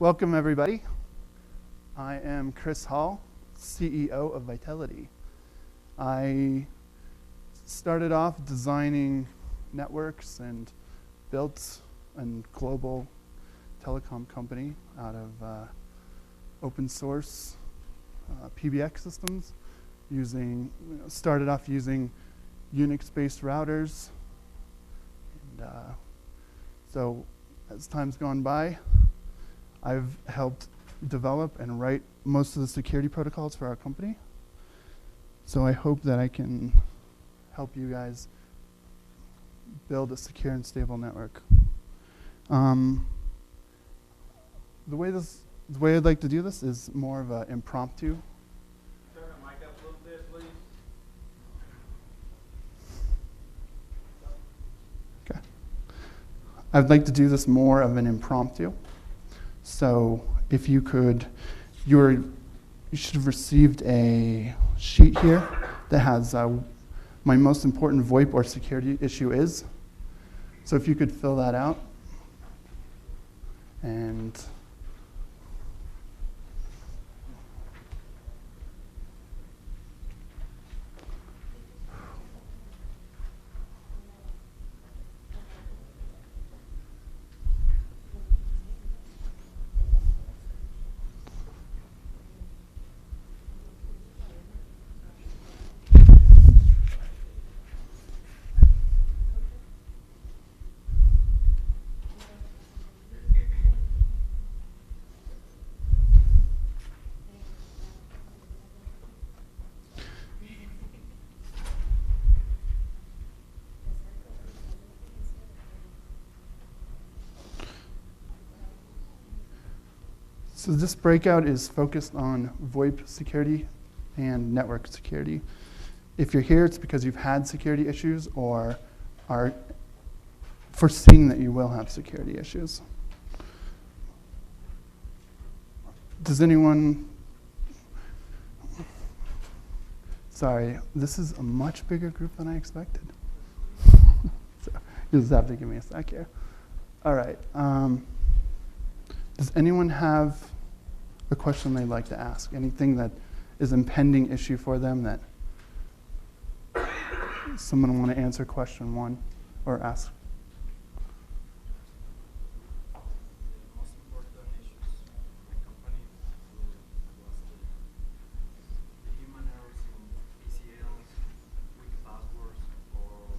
Welcome, everybody. I am Chris Hall, CEO of Vitelity. I started off designing networks and built a global telecom company out of open source PBX systems. Started off using Unix-based routers. And so as time's gone by, I've helped develop and write most of the security protocols for our company. So I hope that I can help you guys build a secure and stable network. The way I'd like to do this is more of an impromptu. Turn the mic up a little bit, please. Okay. I'd like to do this more of an impromptu. So if you could, you should have received a sheet here that has my most important VoIP or security issue is. So if you could fill that out. And so this breakout is focused on VoIP security and network security. If you're here, it's because you've had security issues or are foreseeing that you will have security issues. Does anyone... Sorry, this is a much bigger group than I expected. So you'll just have to give me a sec here. All right. Does anyone have a question they'd like to ask? Anything that is impending issue for them that someone want to answer question one or ask? The most important issues in the company was the human errors in ACLs, weak passwords, or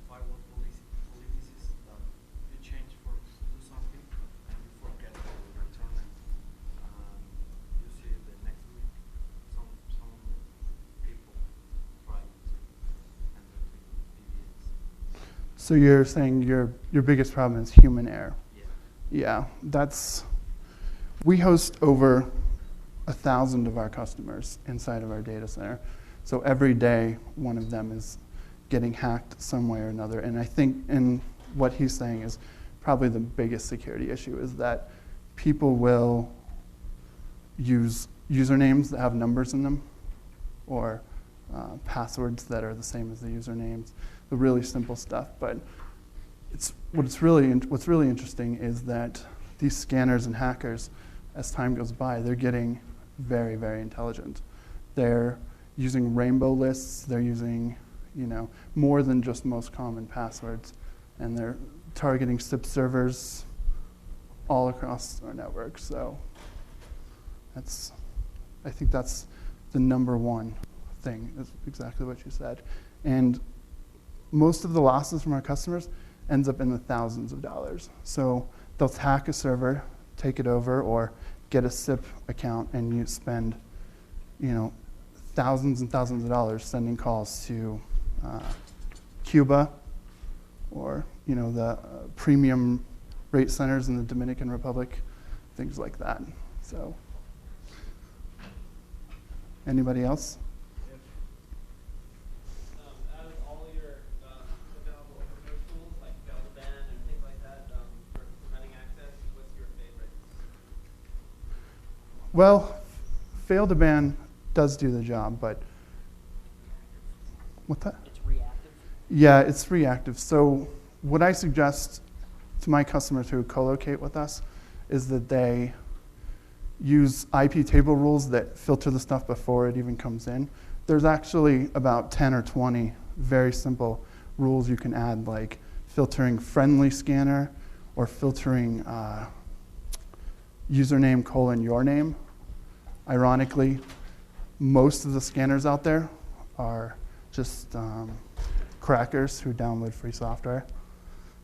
firewall policies that you change to do something and you forget to return it. You see the next week some people try to enter to DDS. So you're saying your biggest problem is human error? Yeah. Yeah, we host over 1,000 of our customers inside of our data center. So every day, one of them is getting hacked some way or another. And I think, and what he's saying is probably the biggest security issue is that people will use usernames that have numbers in them or passwords that are the same as the usernames, the really simple stuff. But what's really interesting is that these scanners and hackers, as time goes by, they're getting very, very intelligent. They're using rainbow lists. They're using, more than just most common passwords, and they're targeting SIP servers all across our network. So I think that's the number one thing, is exactly what you said. And most of the losses from our customers ends up in the thousands of dollars. So they'll hack a server, take it over, or get a SIP account, and you spend, thousands and thousands of dollars sending calls to Cuba or, the premium rate centers in the Dominican Republic, things like that. So, anybody else? Out of all your available open source tools like VLANs and things like that for preventing access, what's your favorite? Well, fail to ban does do the job, but what that? It's reactive? Yeah, it's reactive. So what I suggest to my customers who co-locate with us is that they use IP table rules that filter the stuff before it even comes in. There's actually about 10 or 20 very simple rules you can add, like filtering friendly scanner or filtering username : your name. Ironically, most of the scanners out there are just crackers who download free software.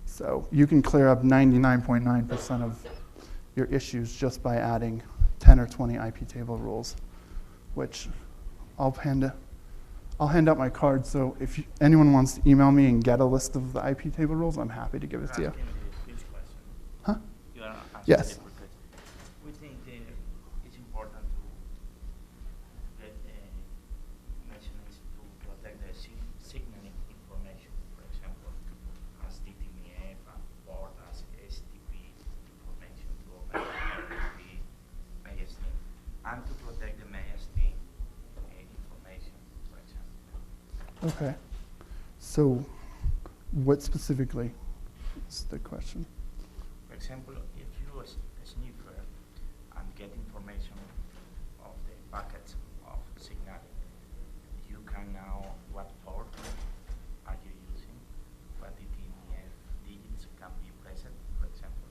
So you can clear up 99.9% of your issues just by adding 10 or 20 IP table rules, which I'll hand out my card. So if anyone wants to email me and get a list of the IP table rules, I'm happy to give it to you. Huh? Yes. We think it's important to get measurements to protect the signaling information, for example, as DDWRT, board as STP information to open the MediaStream, and to protect the MediaStream information, for example. Okay. So what specifically is the question? For example, if you as a sniffer and get information of the packets of signal, you can know what port are you using, what DDWRT digits can be present, for example,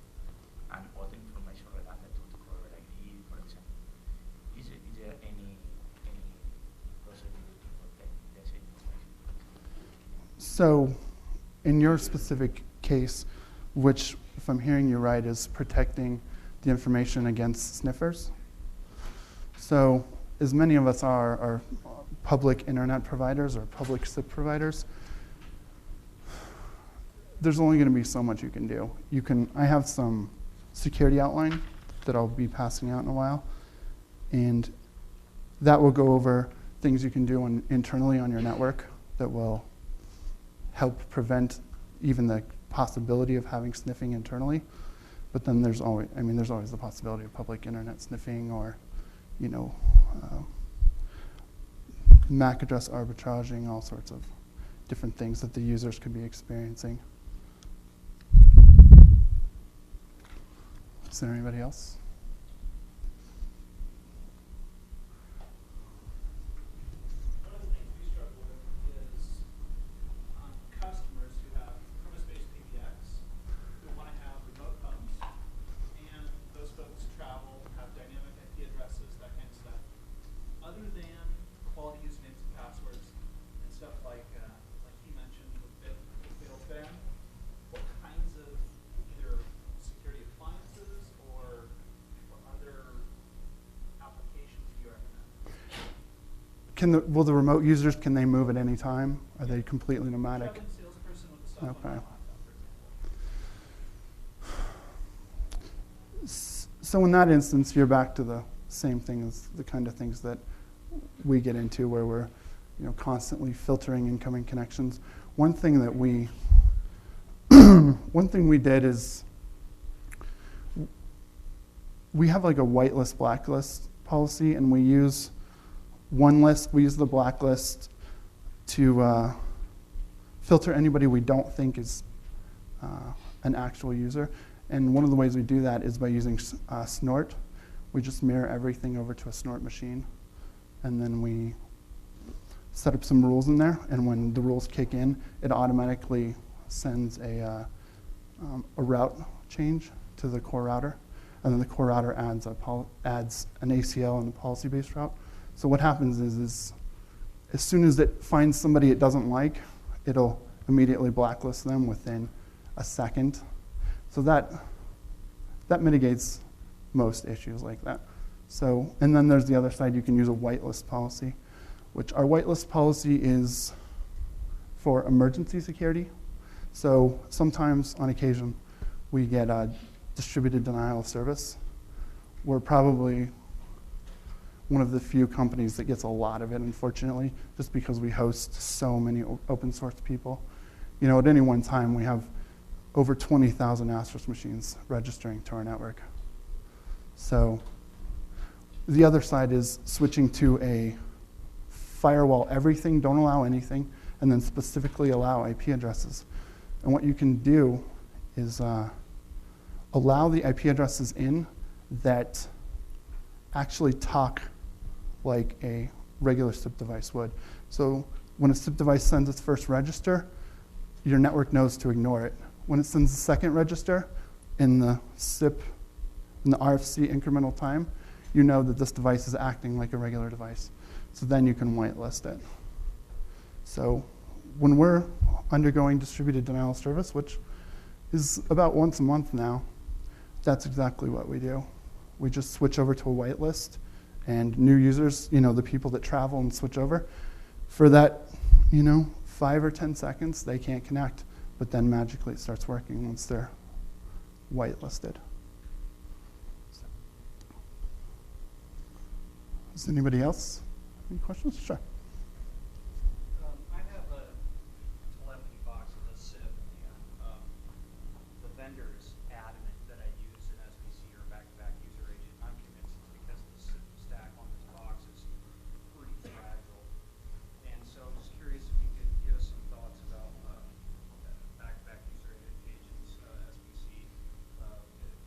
and other information related to the caller ID, for example. Is there any possibility to protect this information? So in your specific case, which, if I'm hearing you right, is protecting the information against sniffers. So as many of us are public internet providers or public SIP providers, there's only going to be so much you can do. I have some security outline that I'll be passing out in a while, and that will go over things you can do internally on your network that will help prevent even the possibility of having sniffing internally. But then there's always the possibility of public internet sniffing, or, MAC address arbitraging, all sorts of different things that the users could be experiencing. Is there anybody else? One of the things we struggle with is customers who have premise-based PBX who want to have remote homes, and those folks travel, have dynamic IP addresses, that kind of stuff. Other than quality usernames and passwords and stuff like he mentioned with VLANs, what kinds of either security appliances or other applications do you recommend? Will the remote users, can they move at any time? Are they completely nomadic? Traveling salesperson with a cell phone Okay. or laptop, for example. So in that instance, you're back to the same thing as the kind of things that we get into, where we're constantly filtering incoming connections. One thing that we did is we have like a whitelist blacklist policy, and we use one list. We use the blacklist to filter anybody we don't think is an actual user. And one of the ways we do that is by using Snort. We just mirror everything over to a Snort machine, and then we set up some rules in there. And when the rules kick in, it automatically sends a route change to the core router, and then the core router adds an ACL in the policy-based route. So what happens is as soon as it finds somebody it doesn't like, it'll immediately blacklist them within a second. So that mitigates most issues like that. So, and then there's the other side. You can use a whitelist policy, which our whitelist policy is for emergency security. So sometimes, on occasion, we get a distributed denial of service. We're probably one of the few companies that gets a lot of it, unfortunately, just because we host so many open source people. At any one time, we have over 20,000 Asterisk machines registering to our network. So the other side is switching to a firewall everything, don't allow anything, and then specifically allow IP addresses. And what you can do is allow the IP addresses in that actually talk like a regular SIP device would. So when a SIP device sends its first register, your network knows to ignore it. When it sends the second register in the SIP, in the RFC incremental time, you know that this device is acting like a regular device. So then you can whitelist it. So when we're undergoing distributed denial of service, which is about once a month now, that's exactly what we do. We just switch over to a whitelist, and new users, the people that travel and switch over, for that, 5 or 10 seconds, they can't connect, but then magically it starts working once they're whitelisted. Does anybody else have any questions? Sure. I have a telephony box with a SIP, and the vendor is adamant that I use an SBC or back-to-back user agent. I'm convinced it's because the SIP stack on this box is pretty fragile. And so I'm just curious if you could give us some thoughts about back-to-back user agents, SBC,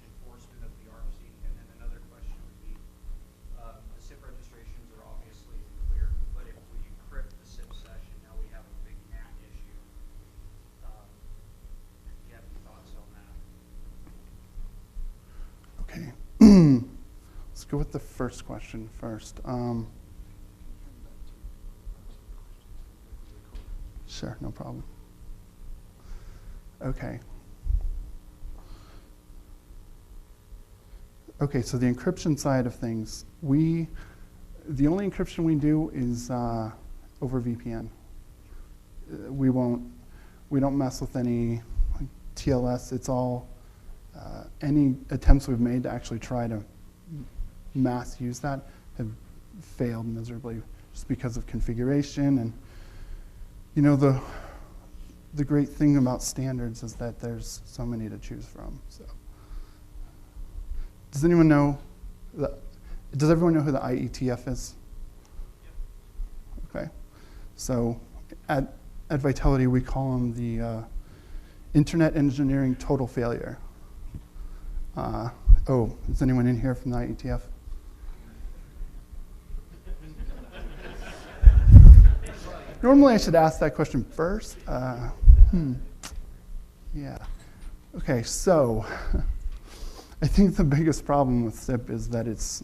enforcement of the RFC. And then another question would be, the SIP registrations are obviously clear, but if we encrypt the SIP session, now we have a big NAT issue. Do you have any thoughts on that? Okay. Let's go with the first question first. Sure, no problem. Okay. Okay, so the encryption side of things, the only encryption we do is over VPN. We don't mess with any TLS. It's all any attempts we've made to actually try to mass use that have failed miserably just because of configuration. And the great thing about standards is that there's so many to choose from. So, does anyone know? Does everyone know who the IETF is? Yep. Okay. So at Vitelity, we call them the Internet Engineering Total Failure. Is anyone in here from the IETF? Normally I should ask that question first. Yeah. Okay, so I think the biggest problem with SIP is that it's,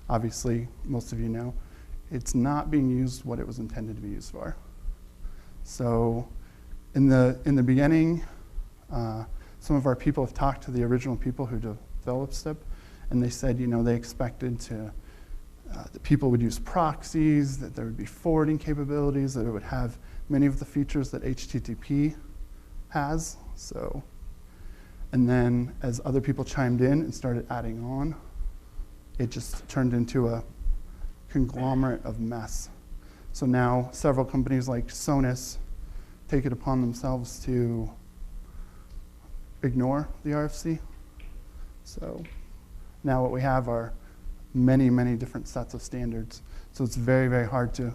obviously, most of you know, it's not being used what it was intended to be used for. So in the beginning, some of our people have talked to the original people who developed SIP, and they said, they expected that people would use proxies, that there would be forwarding capabilities, that it would have many of the features that HTTP has. So, and then as other people chimed in and started adding on, it just turned into a conglomerate of mess. So now several companies like Sonos take it upon themselves to ignore the RFC. So now what we have are many, many different sets of standards. So it's very, very hard to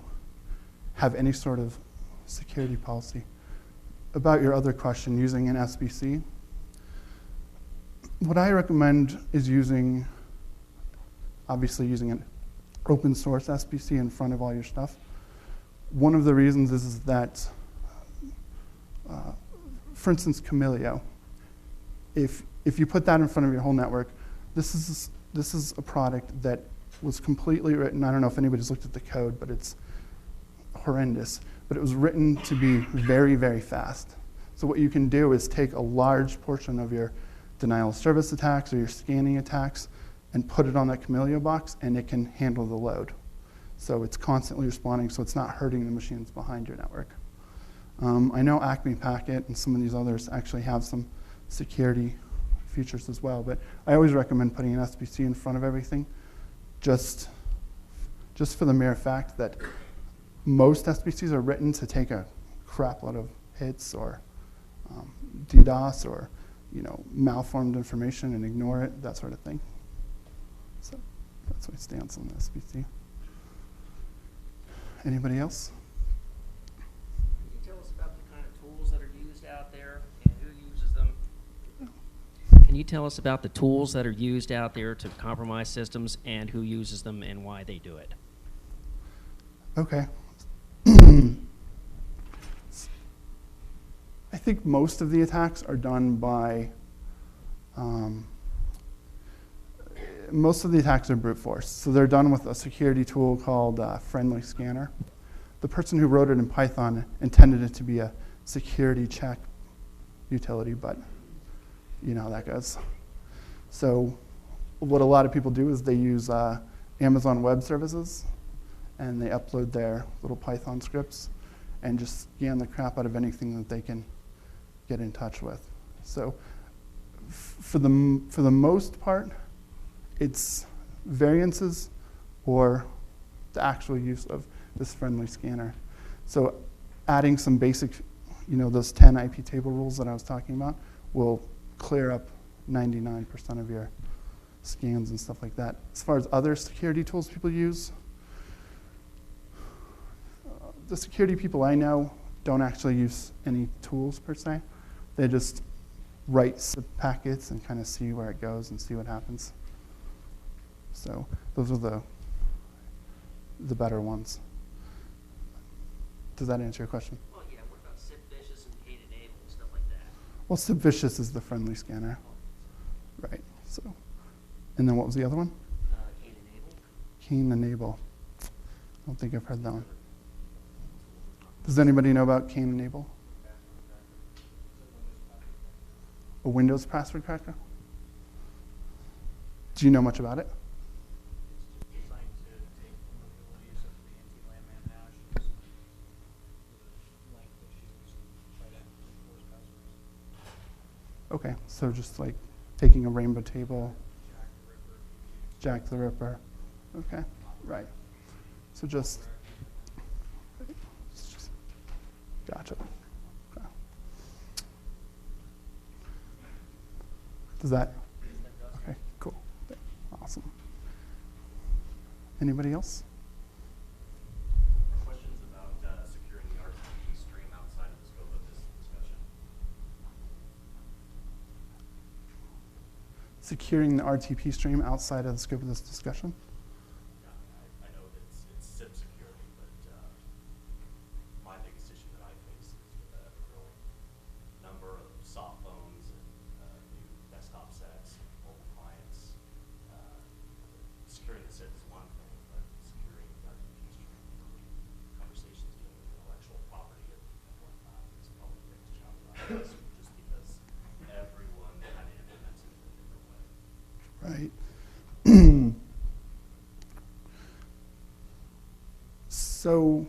have any sort of security policy. About your other question, using an SBC, what I recommend is obviously using an open source SBC in front of all your stuff. One of the reasons is that, for instance, Camilio, if you put that in front of your whole network, this is a product that was completely written, I don't know if anybody's looked at the code, but it's horrendous, but it was written to be very, very fast. So what you can do is take a large portion of your denial of service attacks or your scanning attacks and put it on that Camilio box, and it can handle the load. So it's constantly responding, so it's not hurting the machines behind your network. I know Acme Packet and some of these others actually have some security features as well, but I always recommend putting an SBC in front of everything, just for the mere fact that most SBCs are written to take a crap load of hits or DDoS or malformed information and ignore it, that sort of thing. So that's my stance on the SBC. Anybody else? Can you tell us about the kind of tools that are used out there and who uses them? Can Can you tell us about the tools that are used out there to compromise systems and who uses them and why they do it? Okay. I think most of the attacks are done by, most of the attacks are brute force. So they're done with a security tool called Friendly Scanner. The person who wrote it in Python intended it to be a security check utility, but you know how that goes. So what a lot of people do is they use Amazon Web Services, and they upload their little Python scripts and just scan the crap out of anything that they can get in touch with. So for the most part, it's variances or the actual use of this friendly scanner. So adding some basic, you know, those 10 IP table rules that I was talking about will clear up 99% of your scans and stuff like that. As far as other security tools people use, the security people I know don't actually use any tools per se. They just write packets and kind of see where it goes and see what happens. So those are the better ones. Does that answer your question? Well, yeah. What about Sniffers and Cain Abel and stuff like that? Well, Sniffers is the friendly scanner. Right. So, and then what was the other one? Cain and Abel. Cain and Abel. I don't think I've heard that one. Does anybody know about Cain and Abel? A Windows password cracker? Do you know much about it? It's designed to take vulnerabilities of the anti-landman hashes, length issues, and try to enforce passwords. Okay, so just like taking a rainbow table, Jack the Ripper. Okay, right. So just gotcha. Okay. Does that? Okay, cool. Awesome. Anybody else? Questions about securing the RTP stream outside of the scope of this discussion? Securing the RTP stream outside of the scope of this discussion? I know that it's SIP security, but my biggest issue that I face is with the growing number of soft phones and new desktop sets, mobile clients. Securing the SIP is one thing, but securing the RTP stream for conversations dealing with intellectual property and whatnot is probably the biggest challenge I face, just because everyone kind of implements it in a different way. Right. So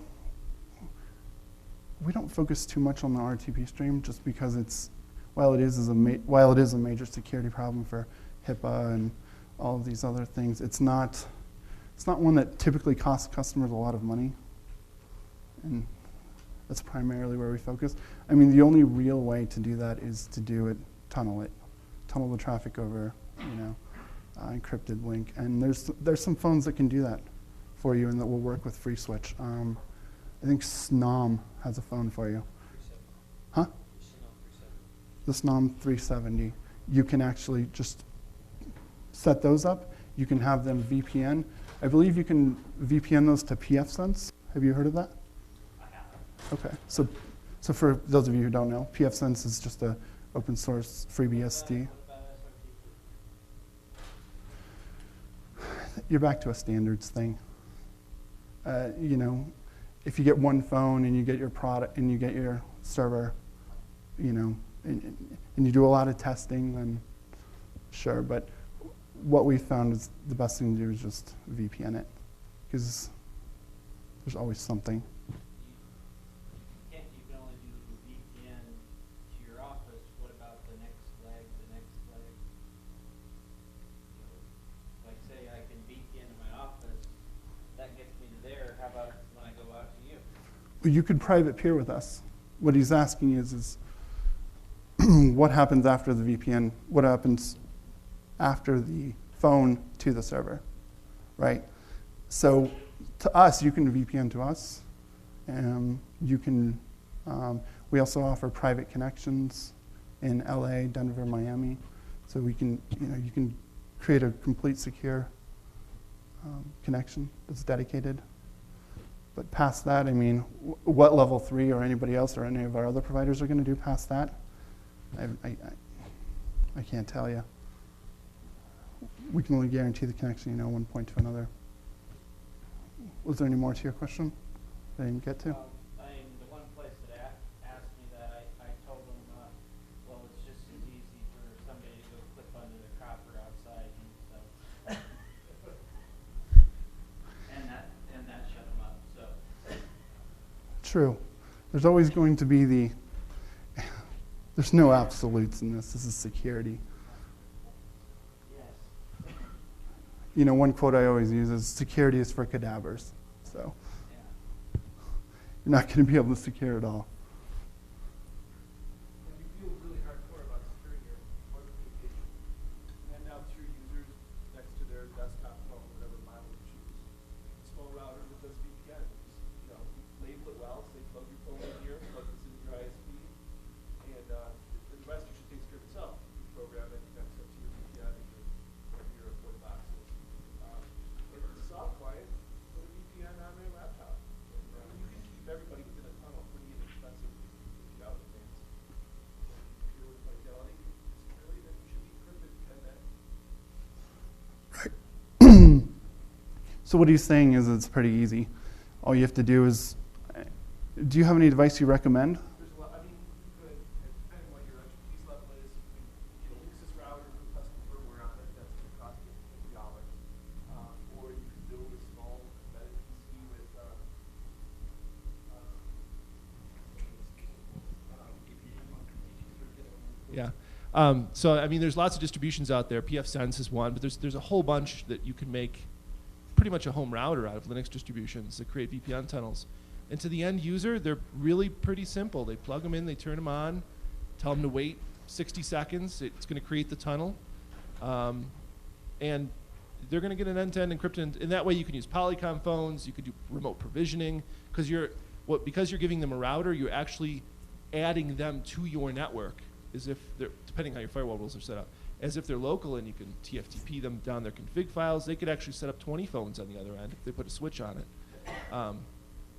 we don't focus too much on the RTP stream just because it's, while it is a major security problem for HIPAA and all of these other things, it's not one that typically costs customers a lot of money, and that's primarily where we focus. I mean, the only real way to do that is to do it, tunnel the traffic over, encrypted link, and there's some phones that can do that for you and that will work with FreeSwitch. I think SNOM has a phone for you. Huh? The SNOM 370. You can actually just set those up. You can have them VPN. I believe you can VPN those to pfSense. Have you heard of that? I have. Okay. So for those of you who don't know, pfSense is just a open source FreeBSD. You're back to a standards thing. If you get one phone and you get your product and you get your server, and you do a lot of testing, then sure. But what we found is the best thing to do is just VPN it, because there's always something. You can only do VPN to your office. What about the next leg, Like say I can VPN to my office, that gets me to there. How about when I go out to you? Well, you could private peer with us. What he's asking is what happens after the VPN? What happens after the phone to the server, right? So to us, you can VPN to us. You can. We also offer private connections in LA, Denver, Miami So we can, you can create a complete secure connection that's dedicated. But past that, I mean, what level 3 or anybody else or any of our other providers are going to do past that, I can't tell you. We can only guarantee the connection, one point to another. Was there any more to your question that I didn't get to? The one place that asked me that, I told them, well, it's just as easy for somebody to go clip under the copper outside and stuff. and that shut them up. So. True. There's always going to be there's no absolutes in this. This is security. Yes. One quote I always use is security is for cadavers. So Yeah. you're not going to be able to secure it all. And we feel really hardcore about securing your authentication. And now through users next to their desktop phone, whatever model you choose. Small router that does VPN. Label it well, say plug your phone in here, plug this into your ISP, and the rest usually takes care of itself. You program it, connects up to your VPN and your port boxes. If it's a soft client, put a VPN on their laptop. And you can keep everybody within a tunnel pretty inexpensive if you out in advance. If you're with Vitelity securely, then you should be encrypted and then. So what he's saying is it's pretty easy. All you have to do is, do you have any device you recommend? There's a lot, you could, depending on what your expertise level is, you can get a Linksys router with custom firmware on it, that's going to cost you $50. Or you can build a small embedded PC with, Yeah. So I mean, there's lots of distributions out there. pfSense is one, but there's a whole bunch that you can make pretty much a home router out of Linux distributions that create VPN tunnels. And to the end user, they're really pretty simple. They plug them in, they turn them on, tell them to wait 60 seconds. It's going to create the tunnel. And they're going to get an end-to-end encryption. And that way you can use Polycom phones, you could do remote provisioning, because you're giving them a router, you're actually adding them to your network, as if they're, depending how your firewall rules are set up, as if they're local, and you can TFTP them down their config files. They could actually set up 20 phones on the other end if they put a switch on it.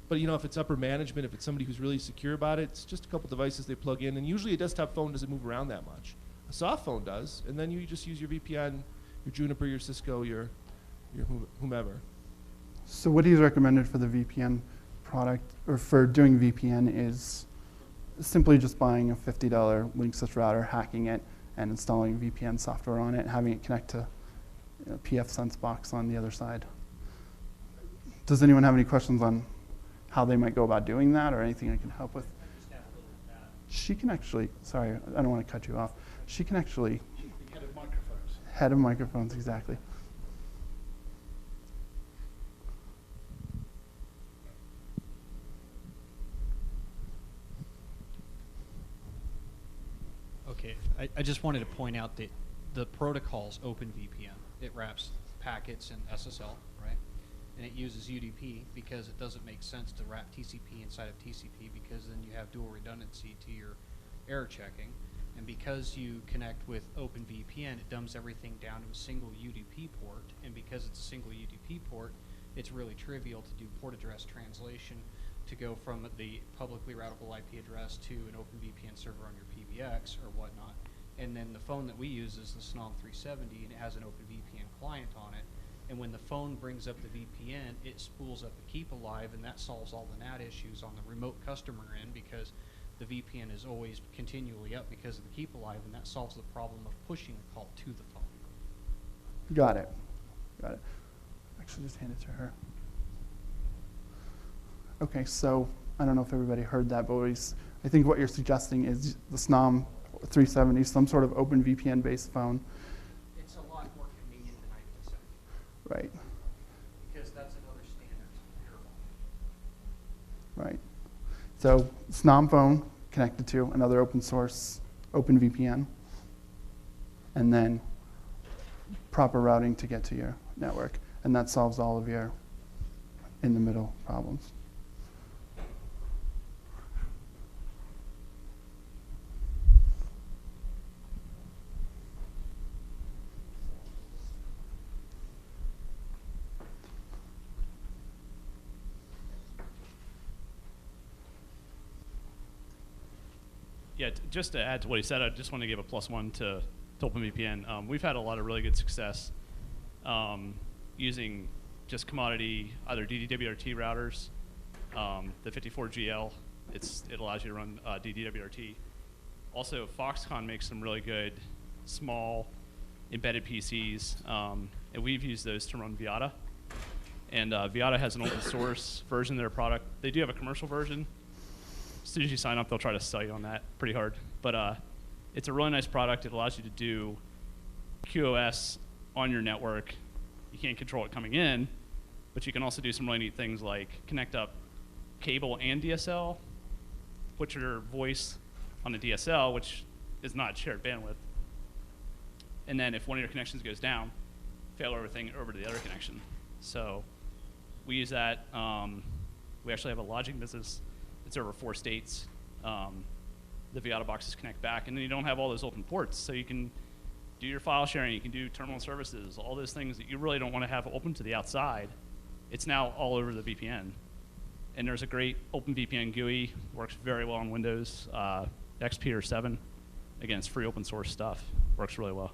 But if it's upper management, if it's somebody who's really secure about it, it's just a couple devices they plug in, and usually a desktop phone doesn't move around that much. A soft phone does, and then you just use your VPN, your Juniper, your Cisco, your whomever. So what he's recommended for the VPN product, or for doing VPN, is simply just buying a $50 Linksys router, hacking it, and installing VPN software on it, and having it connect to pfSense box on the other side. Does anyone have any questions on how they might go about doing that, or anything I can help with? She can actually, sorry, I don't want to cut you off. She can actually, head of microphones. head of microphones, exactly. Okay, I just wanted to point out that the protocol's OpenVPN. It wraps packets in SSL, right? And it uses UDP because it doesn't make sense to wrap TCP inside of TCP, because then you have dual redundancy to your error checking. And because you connect with OpenVPN, it dumbs everything down to a single UDP port. And because it's a single UDP port, it's really trivial to do port address translation to go from the publicly routable IP address to an OpenVPN server on your PBX or whatnot. And then the phone that we use is the Snom 370, and it has an OpenVPN client on it. And when the phone brings up the VPN, it spools up a keep alive, and that solves all the NAT issues on the remote customer end, because the VPN is always continually up because of the keep alive, and that solves the problem of pushing a call to the phone. Got it. Got it. Actually, just hand it to her. Okay, so I don't know if everybody heard that, but I think what you're suggesting is the Snom 370, some sort of open VPN-based phone. It's a lot more convenient than IP7. Right, Because that's another standard parallel. right. So Snom phone connected to another open source open VPN, and then proper routing to get to your network. And that solves all of your in-the-middle problems. Yeah, just to add to what he said, I just want to give a +1 to OpenVPN. We've had a lot of really good success using just commodity, either DDWRT routers, the 54GL, it allows you to run DDWRT. Also, Foxconn makes some really good small embedded PCs, and we've used those to run Viata. And Viata has an open source version of their product. They do have a commercial version. As soon as you sign up, they'll try to sell you on that pretty hard. But it's a really nice product. It allows you to do QoS on your network. You can't control it coming in, but you can also do some really neat things like connect up cable and DSL, put your voice on a DSL, which is not shared bandwidth. And then if one of your connections goes down, fail everything over to the other connection. So we use that. We actually have a lodging business. It's over 4 states. The Viata boxes connect back, and then you don't have all those open ports. So you can do your file sharing, you can do terminal services, all those things that you really don't want to have open to the outside. It's now all over the VPN. And there's a great OpenVPN GUI, works very well on Windows, XP or 7. Again, it's free open source stuff, works really well.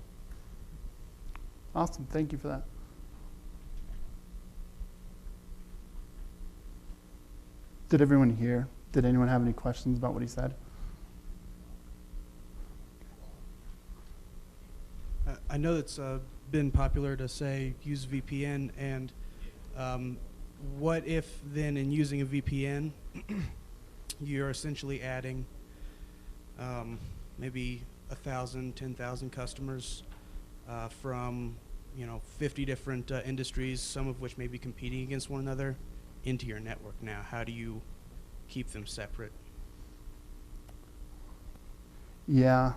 Awesome, thank you for that. Did everyone hear? Did anyone have any questions about what he said? I know it's been popular to say use VPN, and what if then in using a VPN, you're essentially adding maybe 1,000, 10,000 customers from 50 different industries, some of which may be competing against one another, into your network now? How do you keep them separate? Yeah,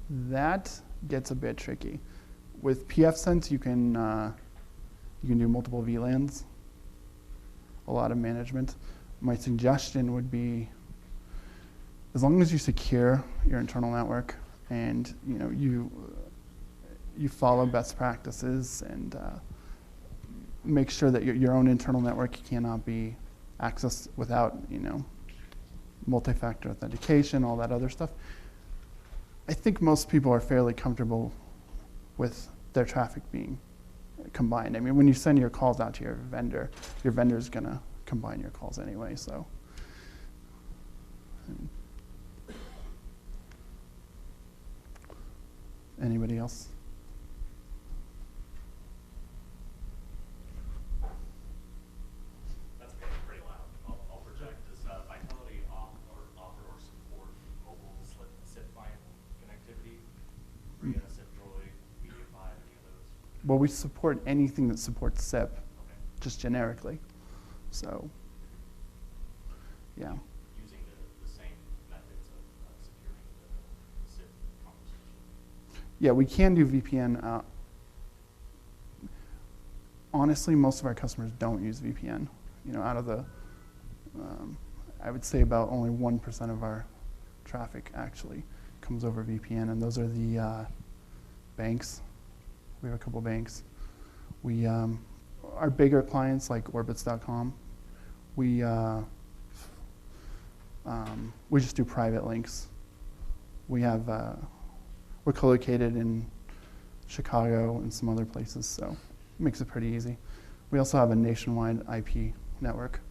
that gets a bit tricky. With pfSense, you can do multiple VLANs, a lot of management. My suggestion would be, as long as you secure your internal network and you follow best practices and make sure that your own internal network cannot be accessed without multi-factor authentication, all that other stuff. I think most people are fairly comfortable with their traffic being combined. I mean, when you send your calls out to your vendor's going to combine your calls anyway, so. Anybody else? That's pretty loud. I'll project. Does Vitelity offer or support mobile SIP client connectivity? Rena, SIP-Droid, Media5, any of those? Well, we support anything that supports SIP, Okay. just generically. So, yeah. Using the same methods of securing the SIP conversation. Yeah, we can do VPN. Honestly, most of our customers don't use VPN. Out of the, I would say about only 1% of our traffic actually comes over VPN, and those are the banks. We have a couple banks. We, our bigger clients like Orbitz.com, we just do private links. We have, we're co-located in Chicago and some other places, so it makes it pretty easy. We also have a nationwide IP network,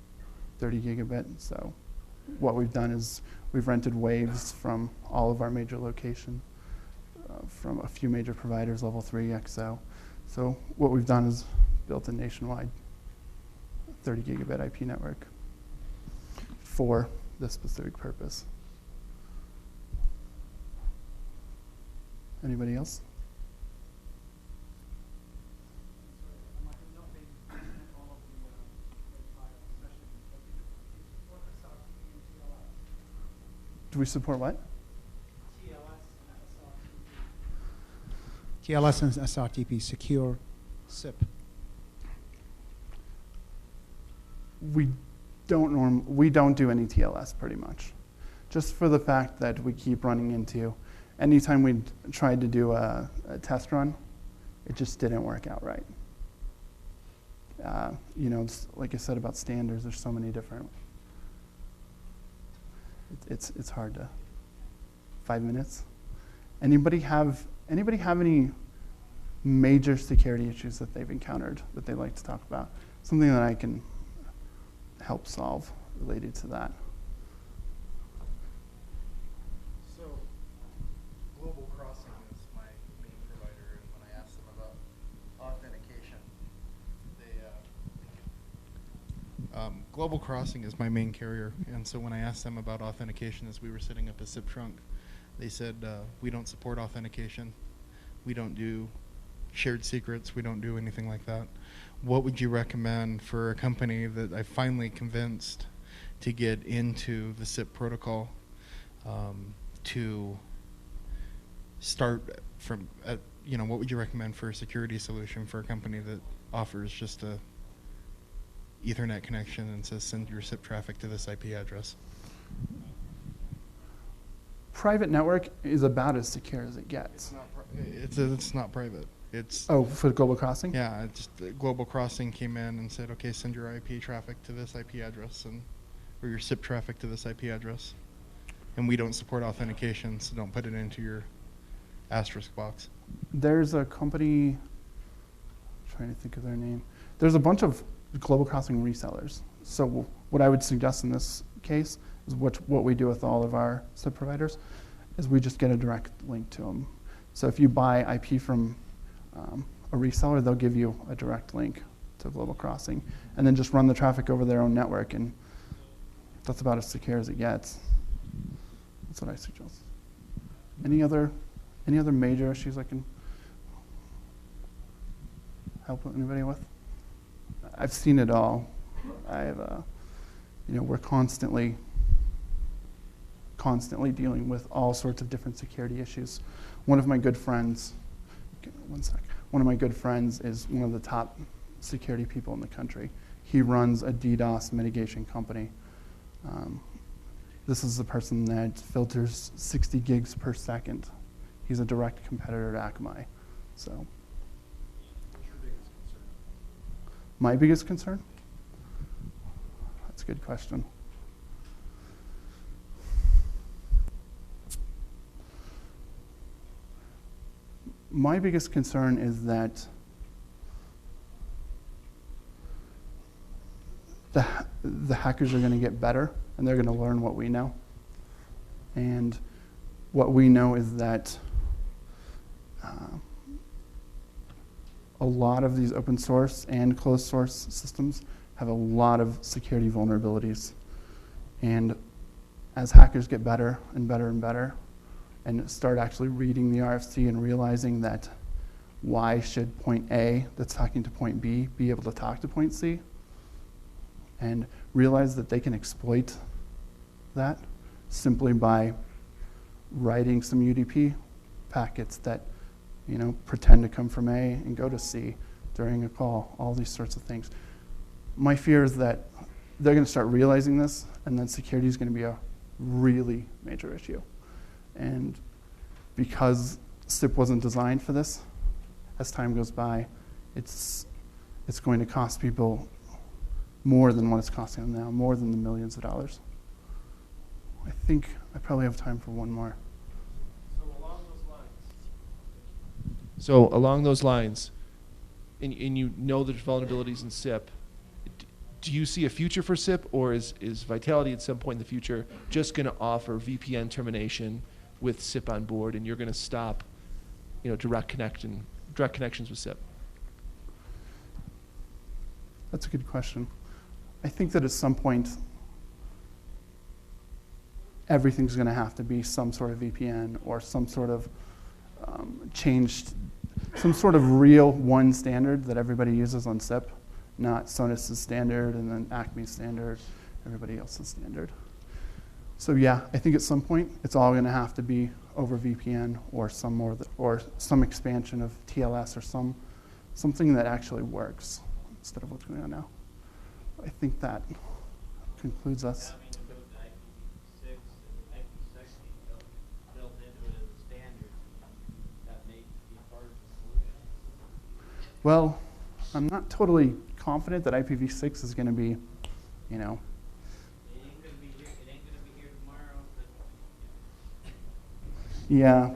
30 gigabit, so what we've done is we've rented waves from all of our major locations, from a few major providers, level 3, XO. So what we've done is built a nationwide 30 gigabit IP network for this specific purpose. Anybody else? Do we support what? TLS and SRTP, secure SIP. We don't do any TLS pretty much, just for the fact that we keep running into, anytime we tried to do a test run, it just didn't work out right. It's, like I said about standards, there's so many different. It's hard to 5 minutes. Anybody have any major security issues that they've encountered that they'd like to talk about? Something that I can help solve related to that. So, Global Crossing is my main provider, and when I asked them about authentication, Global Crossing is my main carrier, and so when I asked them about authentication as we were setting up a SIP trunk, they said, we don't support authentication. We don't do shared secrets. We don't do anything like that. What would you recommend for a company that I finally convinced to get into the SIP protocol to start from, what would you recommend for a security solution for a company that offers just a Ethernet connection and says send your SIP traffic to this IP address? Private network is about as secure as it gets. It's not private. It's for Global Crossing? Yeah, it's Global Crossing came in and said, okay, send your IP traffic to this IP address, or your SIP traffic to this IP address. And we don't support authentication, so don't put it into your asterisk box. There's a company, I'm trying to think of their name. There's a bunch of Global Crossing resellers. So what I would suggest in this case is what we do with all of our SIP providers is we just get a direct link to them. So if you buy IP from a reseller, they'll give you a direct link to Global Crossing, and then just run the traffic over their own network, and that's about as secure as it gets. That's what I suggest. Any other major issues I can help anybody with? I've seen it all. We're constantly dealing with all sorts of different security issues. One of my good friends is one of the top security people in the country. He runs a DDoS mitigation company. This is the person that filters 60 gigs per second. He's a direct competitor to Akamai. So, What's your biggest concern? My biggest concern? That's a good question. My biggest concern is that the hackers are going to get better, and they're going to learn what we know. And what we know is that a lot of these open source and closed source systems have a lot of security vulnerabilities. And as hackers get better and better and better, and start actually reading the RFC and realizing that why should point A that's talking to point B be able to talk to point C, and realize that they can exploit that simply by writing some UDP packets that pretend to come from A and go to C during a call, all these sorts of things. My fear is that they're going to start realizing this, and then security is going to be a really major issue. And because SIP wasn't designed for this, as time goes by, it's going to cost people more than what it's costing them now, more than the millions of dollars. I think I probably have time for one more. So along those lines, and you know there's vulnerabilities in SIP, do you see a future for SIP, or is Vitelity at some point in the future just going to offer VPN termination with SIP on board, and you're going to stop, direct connections with SIP? That's a good question. I think that at some point, everything's going to have to be some sort of VPN or some sort of some sort of real one standard that everybody uses on SIP, not Sonis's standard and then Acme's standard, everybody else's standard. So yeah, I think at some point it's all going to have to be over VPN or some expansion of TLS or something that actually works instead of what's going on now. I think that concludes us. IPv6 and IPv6 built into it as a standard. That may be part of the solution. Well, I'm not totally confident that IPv6 is going to be, It ain't gonna be here tomorrow, but Yeah,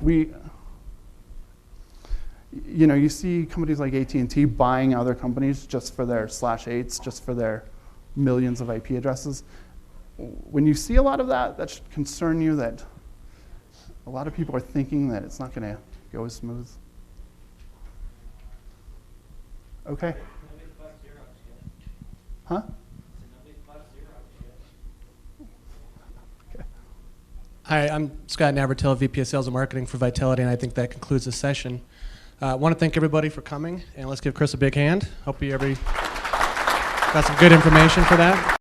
you see companies like AT&T buying other companies just for their /8s, just for their millions of IP addresses. When you see a lot of that, that should concern you that a lot of people are thinking that it's not going to go as smooth. Okay. Huh? Hi, I'm Scott Navratil, VP of Sales and Marketing for Vitelity, and I think that concludes the session. I want to thank everybody for coming, and let's give Chris a big hand. Hope you got some good information for that.